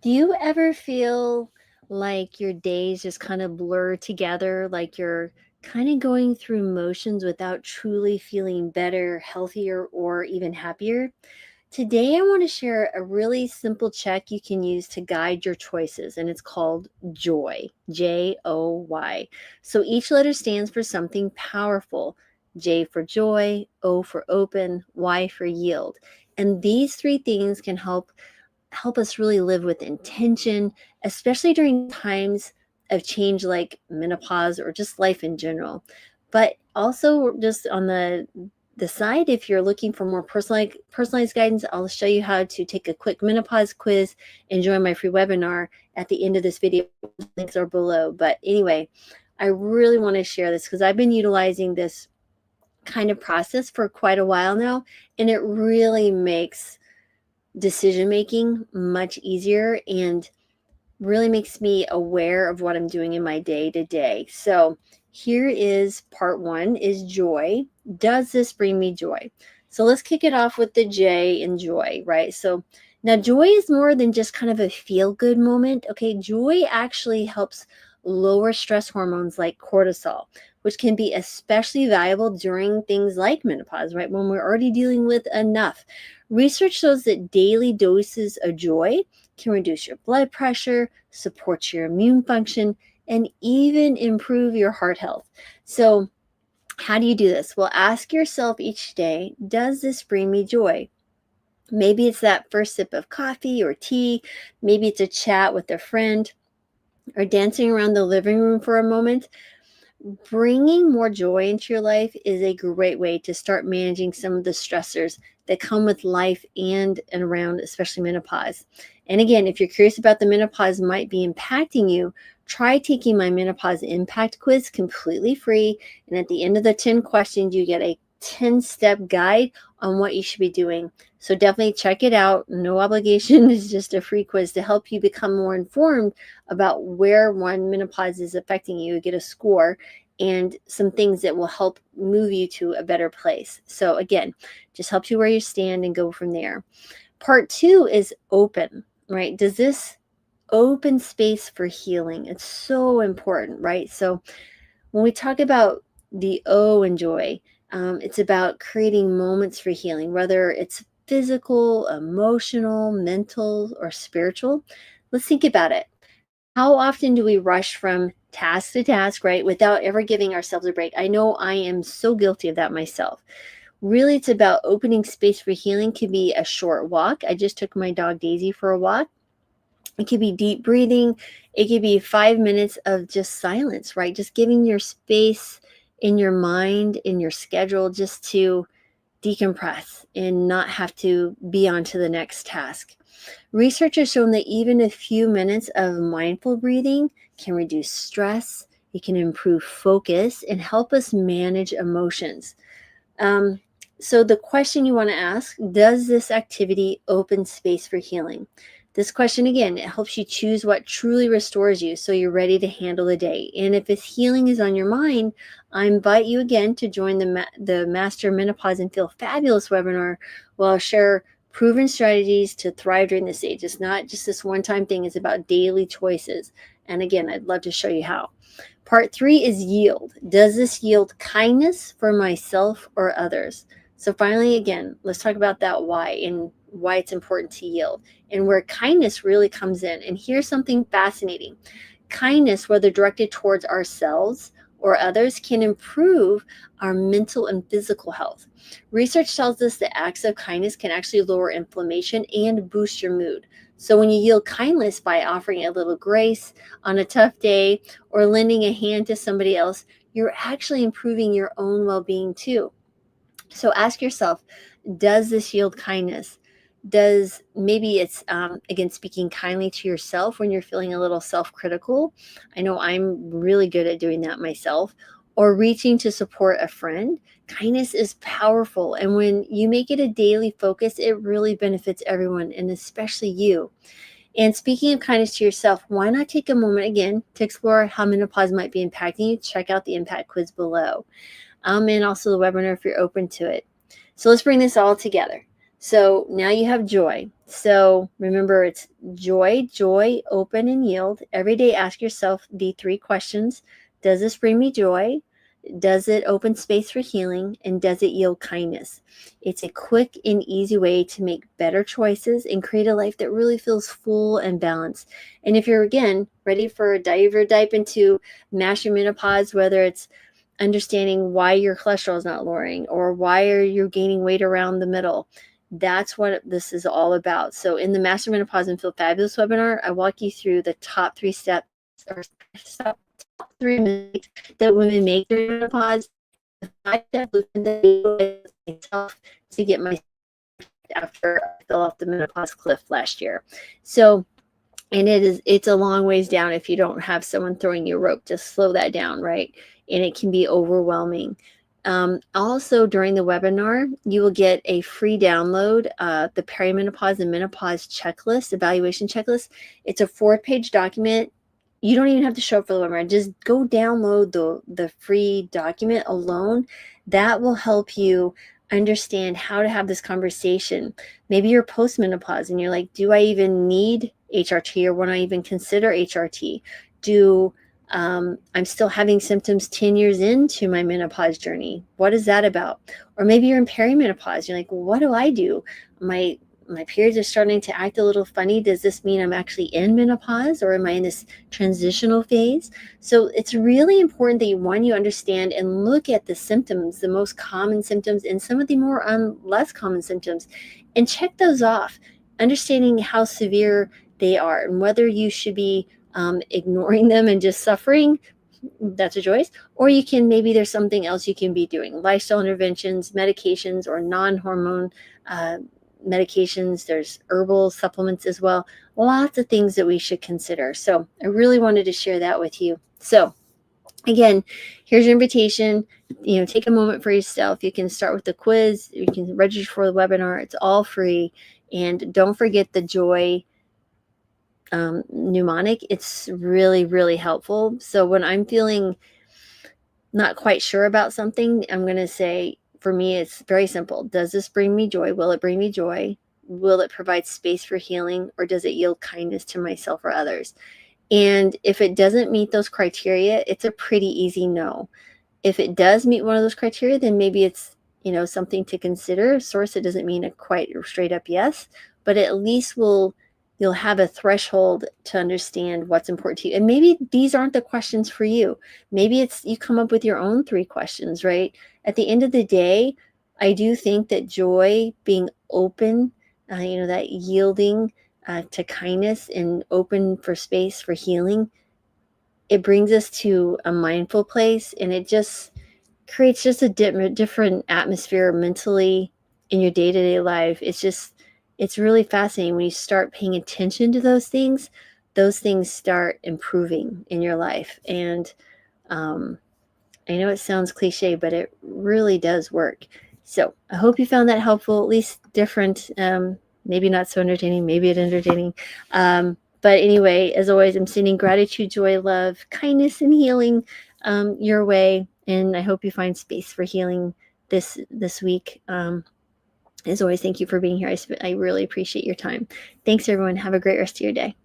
Do you ever feel like your days just kind of blur together, like you're kind of going through motions without truly feeling better, healthier, or even happier? Today, I want to share a really simple check you can use to guide your choices, and it's called JOY, Joy. So each letter stands for something powerful: J for joy, O for open, Y for yield. And these three things can help us really live with intention, especially during times of change like menopause or just life in general. But also just on the side, if you're looking for more personalized guidance, I'll show you how to take a quick menopause quiz and join my free webinar at the end of this video. Links are below. But anyway, I really want to share this because I've been utilizing this kind of process for quite a while now, and it really makes decision making much easier and really makes me aware of what I'm doing in my day to day. So here is part one: is joy. Does this bring me joy? So let's kick it off with the J in joy, right? So now joy is more than just kind of a feel good moment. Okay, joy actually helps lower stress hormones like cortisol, which can be especially valuable during things like menopause, right? When we're already dealing with enough. Research shows that daily doses of joy can reduce your blood pressure, support your immune function, and even improve your heart health. So, how do you do this? Well, ask yourself each day, does this bring me joy? Maybe it's that first sip of coffee or tea. Maybe it's a chat with a friend or dancing around the living room for a moment. Bringing more joy into your life is a great way to start managing some of the stressors that come with life and around, especially menopause. And again, if you're curious about the menopause might be impacting you, try taking my menopause impact quiz completely free. And at the end of the 10 questions, you get a 10-step guide on what you should be doing. So definitely check it out. No obligation. It's just a free quiz to help you become more informed about where one menopause is affecting you. You get a score and some things that will help move you to a better place. So again, just helps you where you stand and go from there. Part two is open, right? Does this open space for healing? It's so important, right? So when we talk about the O in joy, it's about creating moments for healing, whether it's physical, emotional, mental, or spiritual. Let's think about it. How often do we rush from task to task, right, without ever giving ourselves a break? I know I am so guilty of that myself. Really, it's about opening space for healing. Could be a short walk. I just took my dog Daisy for a walk. It could be deep breathing. It could be 5 minutes of just silence, right? Just giving your space in your mind, in your schedule, just to decompress and not have to be on to the next task. Research has shown that even a few minutes of mindful breathing can reduce stress, it can improve focus, and help us manage emotions. Um, so, the question you want to ask: does this activity open space for healing? This question, again, it helps you choose what truly restores you so you're ready to handle the day. And if this healing is on your mind, I invite you again to join the Master Menopause and Feel Fabulous webinar, where I'll share proven strategies to thrive during this age. It's not just this one time thing, it's about daily choices. And again, I'd love to show you how. Part three is yield. Does this yield kindness for myself or others? So finally, again, let's talk about that why and why it's important to yield and where kindness really comes in. And here's something fascinating. Kindness, whether directed towards ourselves or others, can improve our mental and physical health. Research tells us that acts of kindness can actually lower inflammation and boost your mood. So when you yield kindness by offering a little grace on a tough day or lending a hand to somebody else, you're actually improving your own well-being too. So ask yourself, does this yield kindness? Does maybe it's again speaking kindly to yourself when you're feeling a little self-critical? I know I'm really good at doing that myself. Or reaching to support a friend. Kindness is powerful, and when you make it a daily focus, it really benefits everyone, and especially you. And speaking of kindness to yourself, why not take a moment again to explore how menopause might be impacting you? Check out the impact quiz below, and also the webinar if you're open to it. So let's bring this all together. So now you have joy. So remember, it's joy, open, and yield. Every day, ask yourself the 3 questions. Does this bring me joy? Does it open space for healing? And does it yield kindness? It's a quick and easy way to make better choices and create a life that really feels full and balanced. And if you're, again, ready for a dive into mastering menopause, whether it's understanding why your cholesterol is not lowering or why are you gaining weight around the middle, that's what this is all about. So in the Master Menopause and Feel Fabulous webinar, I walk you through the top 3 steps or top 3 mistakes that women make during menopause, the 5-step blueprint that I use myself to get my after I fell off the menopause cliff last year. So, and it's a long ways down if you don't have someone throwing you a rope. Just slow that down, right? And it can be overwhelming. Also, during the webinar, you will get a free download, the perimenopause and menopause checklist, evaluation checklist. It's a 4-page document. You don't even have to show up for the webinar. Just go download the free document alone. That will help you understand how to have this conversation. Maybe you're postmenopause and you're like, do I even need HRT, or when I even consider HRT? I'm still having symptoms 10 years into my menopause journey. What is that about? Or maybe you're in perimenopause. You're like, well, what do I do? My periods are starting to act a little funny. Does this mean I'm actually in menopause, or am I in this transitional phase? So it's really important that you understand and look at the symptoms, the most common symptoms, and some of the more less common symptoms, and check those off, understanding how severe they are and whether you should be ignoring them and just suffering. That's a choice. Or you can, maybe there's something else you can be doing, lifestyle interventions, medications, or non-hormone medications. There's herbal supplements as well. Lots of things that we should consider. So I really wanted to share that with you. So again, here's your invitation. Take a moment for yourself. You can start with the quiz. You can register for the webinar. It's all free. And don't forget the joy mnemonic. It's really, really helpful. So when I'm feeling not quite sure about something, I'm going to say, for me, it's very simple. Does this bring me joy? Will it bring me joy? Will it provide space for healing? Or does it yield kindness to myself or others? And if it doesn't meet those criteria, it's a pretty easy no. If it does meet one of those criteria, then maybe it's, something to consider. Source, it doesn't mean a quite straight up yes, but at least you'll have a threshold to understand what's important to you. And maybe these aren't the questions for you. Maybe it's you come up with your own 3 questions, right? At the end of the day, I do think that joy, being open, that yielding to kindness and open for space for healing, it brings us to a mindful place, and it just creates just a different atmosphere mentally in your day-to-day life. It's really fascinating when you start paying attention to those things start improving in your life. And I know it sounds cliche, but it really does work. So I hope you found that helpful, at least different. Maybe not so entertaining, maybe it's entertaining. But anyway, as always, I'm sending gratitude, joy, love, kindness, and healing your way. And I hope you find space for healing this week. As always, thank you for being here. I really appreciate your time. Thanks, everyone. Have a great rest of your day.